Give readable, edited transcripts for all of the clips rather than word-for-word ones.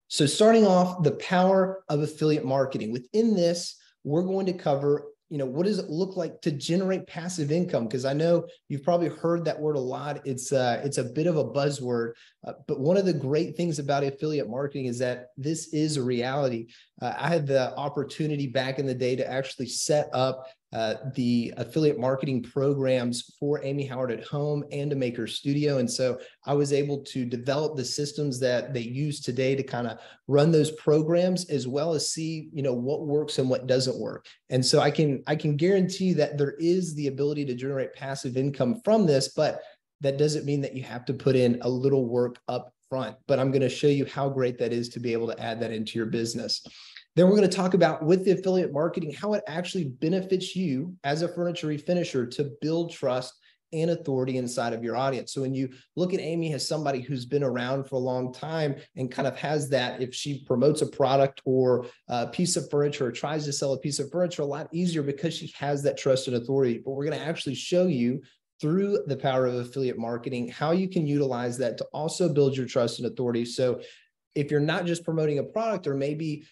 So starting off, the power of affiliate marketing. Within this, we're going to cover, what does it look like to generate passive income? Because I know you've probably heard that word a lot. It's a bit of a buzzword, but one of the great things about affiliate marketing is that this is a reality. I had the opportunity back in the day to actually set up the affiliate marketing programs for Amy Howard at Home and to Maker Studio. And so I was able to develop the systems that they use today to kind of run those programs, as well as see, what works and what doesn't work. And so I can guarantee that there is the ability to generate passive income from this, but that doesn't mean that you have to put in a little work up front. But I'm going to show you how great that is to be able to add that into your business. Then we're going to talk about, with the affiliate marketing, how it actually benefits you as a furniture refinisher to build trust and authority inside of your audience. So when you look at Amy as somebody who's been around for a long time and kind of has that, if she promotes a product or a piece of furniture or tries to sell a piece of furniture, a lot easier because she has that trust and authority. But we're going to actually show you through the power of affiliate marketing how you can utilize that to also build your trust and authority. So if you're not just promoting a product, or maybe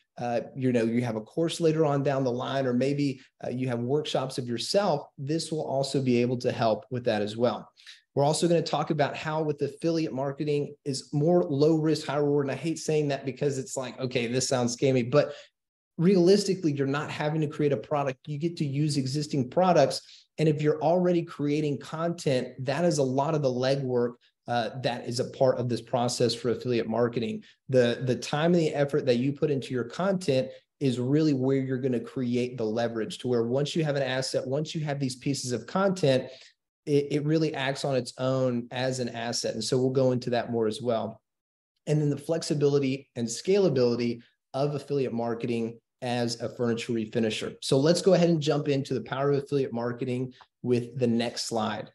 you have a course later on down the line, or maybe you have workshops of yourself, this will also be able to help with that as well. We're also going to talk about how with affiliate marketing is more low risk, high reward. And I hate saying that because it's like, okay, this sounds scammy, but realistically, you're not having to create a product. You get to use existing products. And if you're already creating content, that is a lot of the legwork that is a part of this process for affiliate marketing. The time and the effort that you put into your content is really where you're going to create the leverage, to where once you have an asset, once you have these pieces of content, it really acts on its own as an asset. And so we'll go into that more as well. And then the flexibility and scalability of affiliate marketing as a furniture refinisher. So let's go ahead and jump into the power of affiliate marketing with the next slide.